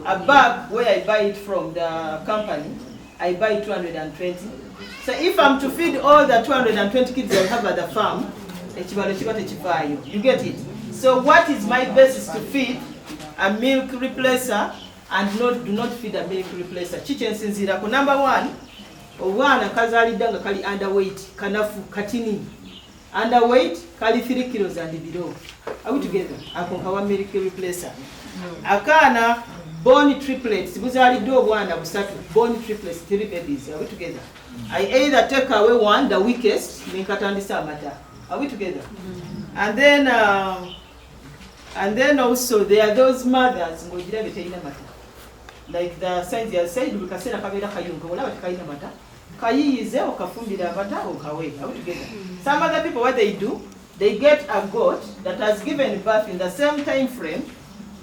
a bag where I buy it from the company, I buy 220. So if I'm to feed all the 220 kids I have at the farm, you get it? So what is my basis to feed a milk replacer and do not feed a milk replacer? Chichensinzira. Number one, Owana kazalidanga kali underweight, kanafu katini. Underweight, kali 3 kilos and below. Are we together? Akonkawa milk replacer. Akana born triplets. Buzalidwa Owana busatu. Born triplets, 3 babies. Are we together? I either take away one, the weakest, minkatandisa mata. Are we together? And then also there are those mothers like the signs you said, we can say some other people, what they do, they get a goat that has given birth in the same time frame,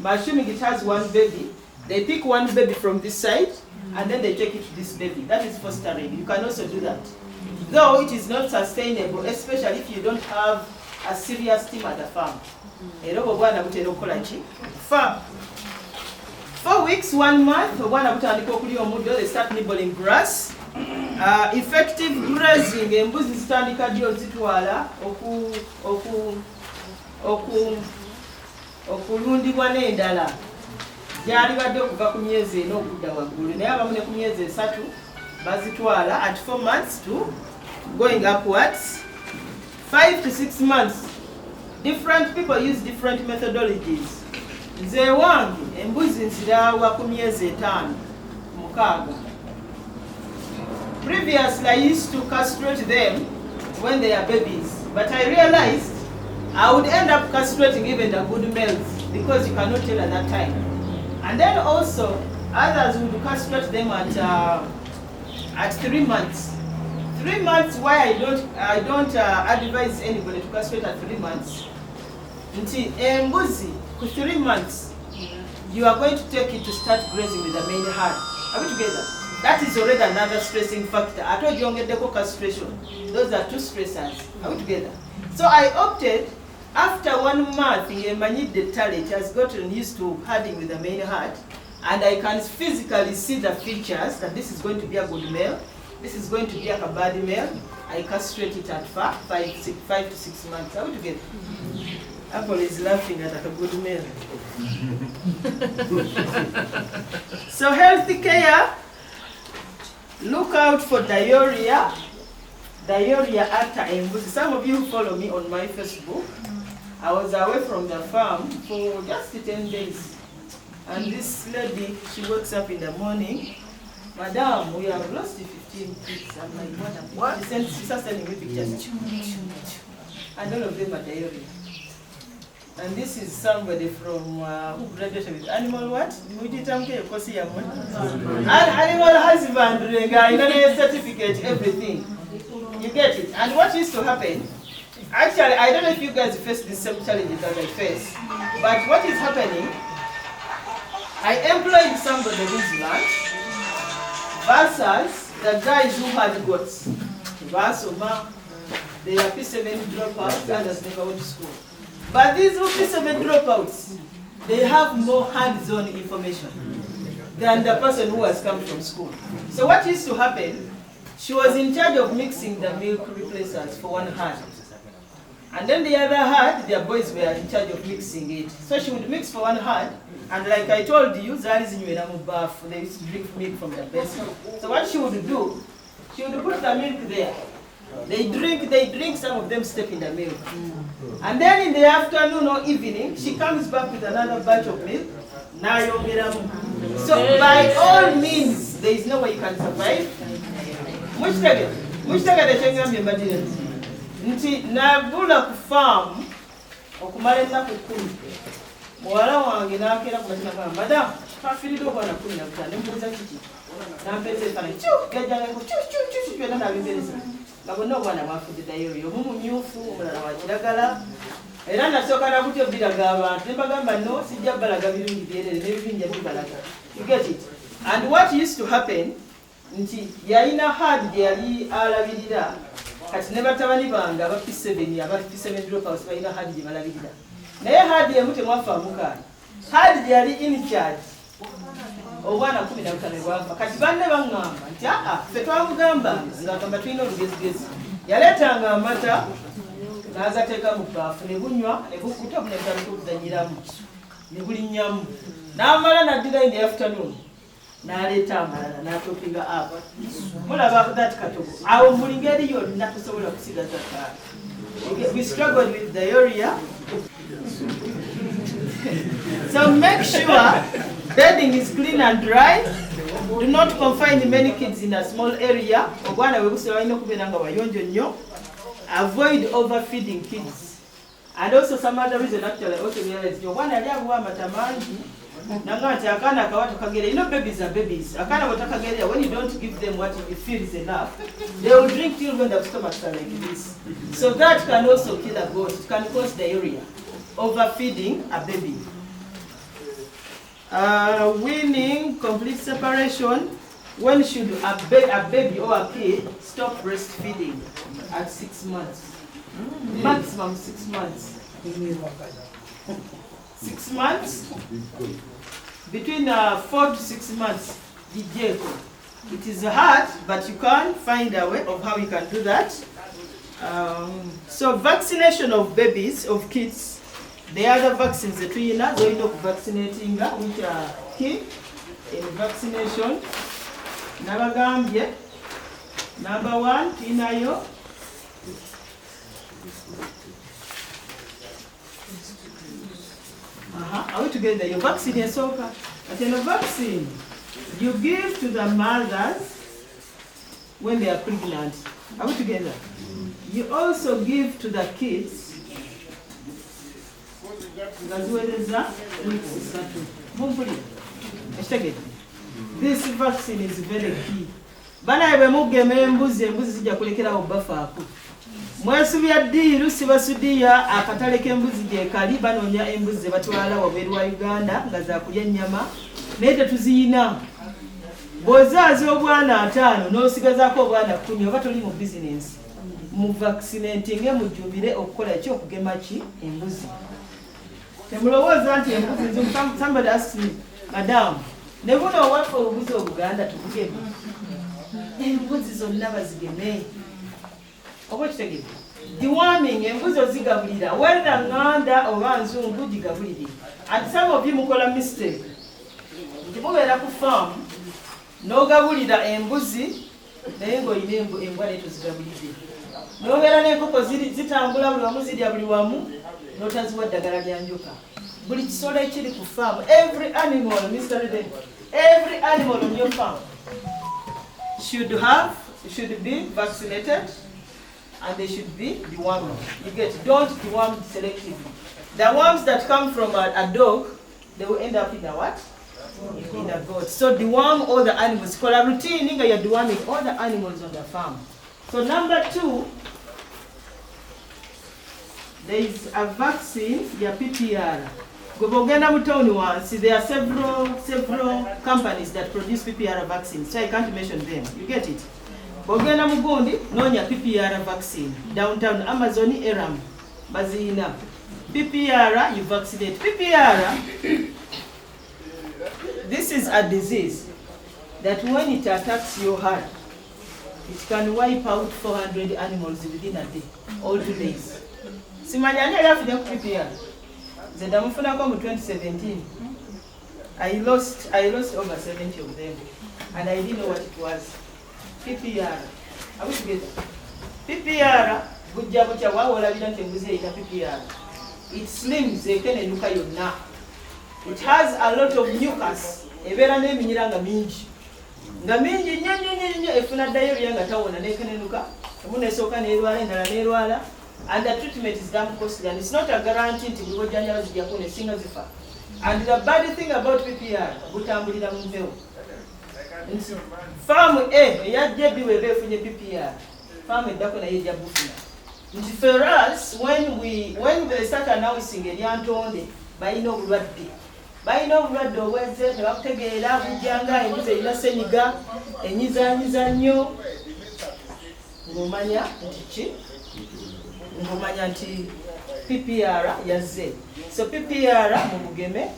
assuming it has one baby. They pick one baby from this side and then they take it to this baby. That is fostering. You can also do that, though it is not sustainable, especially if you don't have a serious team at the farm. 4 weeks, 1 month, they start nibbling grass. Effective grazing, embuzi zitandika dio zitwala okulundibwa n'endala. Gyali badde okuva ku myezi eno okudda waggulu, naye abamu ne ku myezi 3 bazitwala at 4 months to going upwards. 5 to 6 months. Different people use different methodologies. Nze wange embuzi nzirawa ku myezi 5 mukaaga. Previously I used to castrate them when they are babies, but I realized I would end up castrating even the good males because you cannot tell at that time. And then also others would castrate them at 3 months. 3 months, why I don't advise anybody to castrate at 3 months. Until embuzi for 3 months, you are going to take it to start grazing with the main herd. Are we together? That is already another stressing factor. I told you deco castration. Those are 2 stressors. Are we together? So I opted after 1 month, the talent has gotten used to herding with the main herd, and I can physically see the features that this is going to be a good male, this is going to be a bad male. I castrate it at 5 to 6 months. Are we together? Apple is laughing at a good male. So healthy care, look out for diarrhea. Diarrhea after embuzi. Some of you follow me on my Facebook. I was away from the farm for just 10 days. And this lady, she wakes up in the morning. Madam, we have lost 15 kids. I'm like, what? She starts sending me pictures. And all of them are diarrhea. And this is somebody from who graduated with animal what? Animal husbandry, certificate, everything. You get it? And what used to happen, actually, I don't know if you guys face the same challenges that I face, but what is happening, I employed somebody who's lunch versus the guys who had goats. They are P7 dropouts, others never went to school. But these P7 dropouts, they have more hands-on information than the person who has come from school. So what used to happen, she was in charge of mixing the milk replacers for one herd. And then the other herd, their boys were in charge of mixing it. So she would mix for one herd, and like I told you, they used to drink milk from the basin. So what she would do, she would put the milk there. They drink, some of them step in the milk. And then in the afternoon or evening, she comes back with another batch of milk. So by all means, there is no way you can survive. Nabula ku farm okumala ennaku 10. Muwala wange n'akeera ku batina bwa madam twafiriddwa obwana 15 nembuuza kiki nampeesa ekifaananyi gajjangako byonna nabimpereza nga bonna obwana bwafudde diarrhea, omu mumyufu, omulala wa kiragala. Era nasooka nakutya obiraga abantu nebagamba no sijja balaga birungi byerere n'ebibinja bibalaga. You get it? And what used to happen, nti yalina hard gye yali alabirira, kati ne batabani bange aba P7 dropouts balina hard gye balabirira. Naye hard yemu temwafaamu kaali. Hard gye yali in charge obwana 15 bwafa kati banne baŋŋamba nti ffe twamugamba ng'agamba tulina olugezigezi yaleetanga amata n'agateeka mu bbaafu ne bunywa ne bukuta bunetandika okuzanyiramu ne bulinnyamu n'amala n'addira in the afternoon n'aleeta amalala n'atopinga up mulaba that katogo awo buli ngeri yonna tosobola kusigaza taata. We struggled with diarrhea. So make sure bedding is clean and dry. Do not confine many kids in a small area. Avoid overfeeding kids. And also some other reason actually also realize you want to you know babies are babies. When you don't give them what you feel is enough, they will drink till when their stomachs are like this. So that can also kill a goat. It can cause diarrhea. Overfeeding a baby. Weaning, complete separation. When should a baby or a kid stop breastfeeding? At 6 months. Maximum 6 months. 6 months? Between 4 to 6 months. It is hard, but you can find a way of how you can do that. So vaccination of babies, of kids, the other vaccines that we are going to vaccinating, which are key in vaccination. Nabagambye, number 1, Tinayo. Are we together? Your vaccine is over. But in a vaccine, you give to the mothers when they are pregnant. Are we together? You also give to the kids. This vaccine is very key. Bana bemugema embuzi zijja kulekerawo bafaako. Mwesubya ddiiru sibasudiya akatale k'embuzi gye kali banoonya embuzi ze batwala wabweru wa Uganda nga za kulya nnyama naye tetuziyina. Bw'ozaaza obwana 5 n'osigazaako obwana 10 oba toli mu bizinensi. Mu vaccinating mujjubire okukola ki okugema ki embuzi. Temulowooza nti embuzi somebody asked me, Madam, ne buno owaffe obubuzi Obuganda tubugeme. Embuzi zonna bazigeme. Oba kitegedde. Deworming embuzi ozigabulira whether nganda oba nzungu gigabulire. And some of you mukola mistake. Nti mubeera ku farm n'ogabulira embuzi naye ng'olina embwa naye tozigabulire. N'obeera n'enkoko zitambula buli wamu zirya buli wamu n'otaziwa ddagala lya njoka. Buli kisolo ekiri ku farm, every animal, Mr. Reden, every animal on your farm should be vaccinated and they should be dewormed. You get, don't deworm selectively. The worms that come from a dog, they will end up in a what? In a goat. So deworm all the animals. For a routine, you're deworming all the animals on the farm. So number 2, there is a vaccine, your PPR. Gobogena Mutoni once, there are several companies that produce PPR vaccines, so I can't mention them. You get it? Bogena Mugundi, Nonya PPR vaccine. Downtown Amazon, Eram, Bazina. PPR, you vaccinate. PPR, this is a disease that when it attacks your heart, it can wipe out 400 animals within a day, all 2 days. Simanyanya yafu ya PPR. Zedamufuna mu 2017. I lost over 70 of them, and I didn't know what it was. PPR. Are we together? PPR. Bujabucha wawola bilanti embuzi ina PPR. It slims ekene nuka yonna. It has a lot of mucus. Ebera n'eminyira nga mingi. Nga mingi nnyo efuna diarrhea nga tawona n'ekene nuka. Emuna esooka n'erwala endala n'erwala. And the treatment is damn costly, and it's not a guarantee to go January to single zifa. And the bad thing about PPR, butambulira mu mbewo. Farm A, yajja biwebe funye PPR. Farm eddako naye ejja bufuna. For us, when they start announcing eryantonde, balina obulwadde. Balina obulwadde obwezze ne bakutegeera bujjanga embuzi erina senyiga, enyizaanyiza nnyo. Ng'omanya nti ki? Ngomanya nti PPR yazze. So PPR mubugeme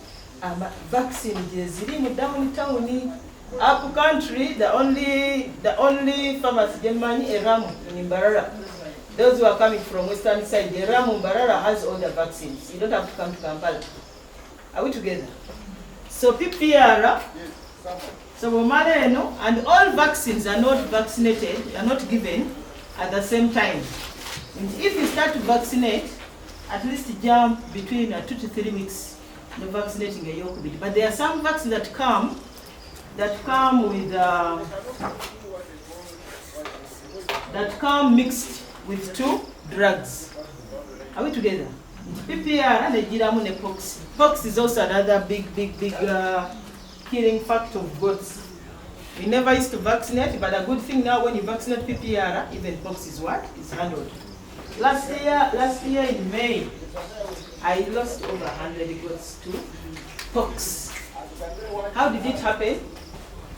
vaccine jeziri mu downtown. Up country, the only pharmacy Germany Eramu in Mbarara. Those who are coming from western side, the Eramu Mbarara has all the vaccines. You don't have to come to Kampala. Are we together? So PPR, so Womaleno, and all vaccines are not vaccinated, are not given at the same time. And if you start to vaccinate, at least jump between 2 to 3 weeks the vaccinating a yokubit. But there are some vaccines that come with that come mixed with 2 drugs. Are we together? PPR and the giramu ne pox. Pox is also another big killing factor of goats. We never used to vaccinate, but a good thing now when you vaccinate PPR, even pox is what? Is handled. Last year in May, I lost over 100 goats to pox. How did it happen?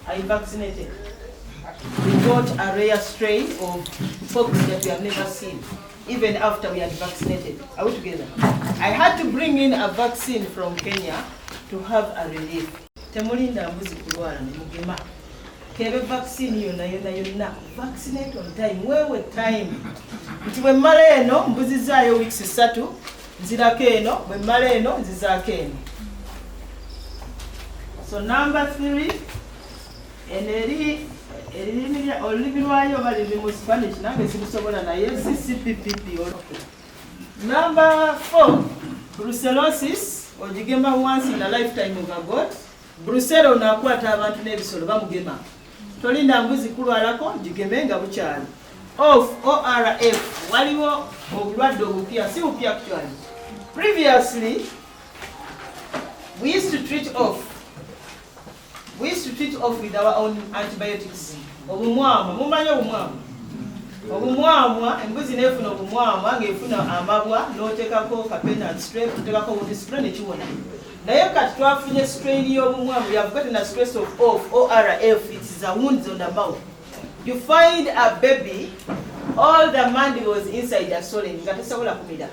I vaccinated. We got a rare strain of pox that we have never seen, even after we had vaccinated. Are we together? I had to bring in a vaccine from Kenya to have a relief. Temulinda mbuzi kulwala ne mugema. Kebe vaccine yonna vaccinate on time. Wewe time. Nti bwe mmala eno mbuzi zaayo weeks 3 nzirako eno, bwe mmala eno nzizaako eno. So number 3, olulimi lwayo bali mu Spanish nange sibusobola naye CCPPP. Number 4, brucellosis, ogigema once in a lifetime of a goat. Brucella onakwata abantu n'ebisolo bamugema. Tolinda mbuzi kulwalako gigeme nga bukyali. ORF, waliwo obulwadde obupya, si bupya actually. Previously, we used to treat off with our own antibiotics. Obumwamwa, mumanyi obumwamwa. Obumwamwa, embuzi nefuna obumwamwa ng'efuna amabwa n'oteekako kapena spray, oteekako wood spray nekiwona. Naye kati twafunye strain y'obumwamwa, we have gotten a stress of ORF, it is a wound on the mouth. You find a baby, all the mandibles inside are swollen, nga tesobola kumira.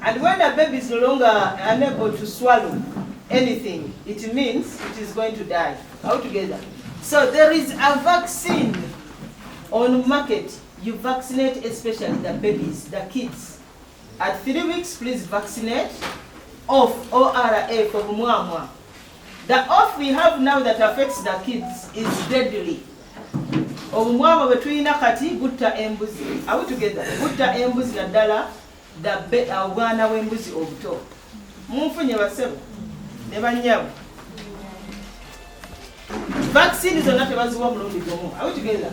And when a baby is no longer unable to swallow anything, it means it is going to die. All together. So there is a vaccine on market. You vaccinate especially the babies, the kids. At 3 weeks, please vaccinate off ORF of Muamwa. The off we have now that affects the kids is deadly. Obumwama betwina kati gutta embuzi. Are we together? Gutta embuzi naddala obwana w'embuzi obuto. Munfunye basebo ne bannyabu. Vaccine zonna tebaziwa mulundi gumu. Are we together?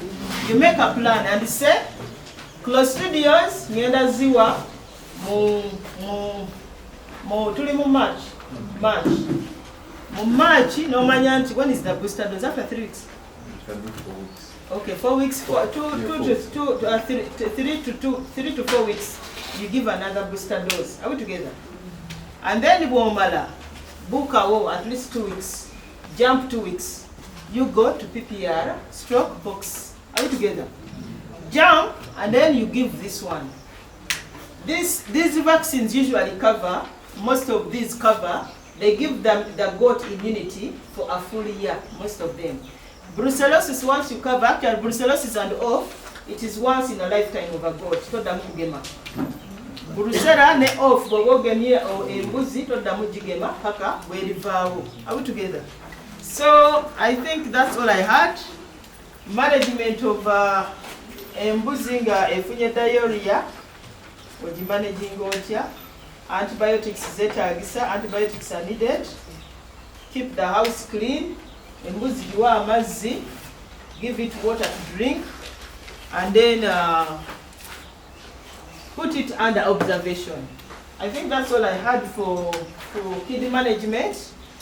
You make a plan and say Clostridials ngenda ziwa tuli mu March. Mu March nomanya nti when is the booster dose? After 3 weeks. Okay, 4 weeks, 3 to 4 weeks, you give another booster dose. Are we together? And then Bwomala, Bukawo, at least 2 weeks, jump 2 weeks, you go to PPR, stroke box. Are we together? Jump, and then you give this one. These vaccines usually cover, most of these cover, they give them the goat immunity for a full year, most of them. Brucellosis, once you cover, actually brucellosis and off, it is once in a lifetime of a goat. Toddamu kugema. Brucella ne off bobogemye embuzi toddamu gigema paka bwerivaawo. Are we together? So I think that's all I had. Management of embuzi nga efunye diarrhea, ogimanaging otya. Antibiotics zetagisa, antibiotics are needed. Keep the house clean. Embuzi giwa amazzi, give it water to drink, and then put it under observation. I think that's all I had for kid management.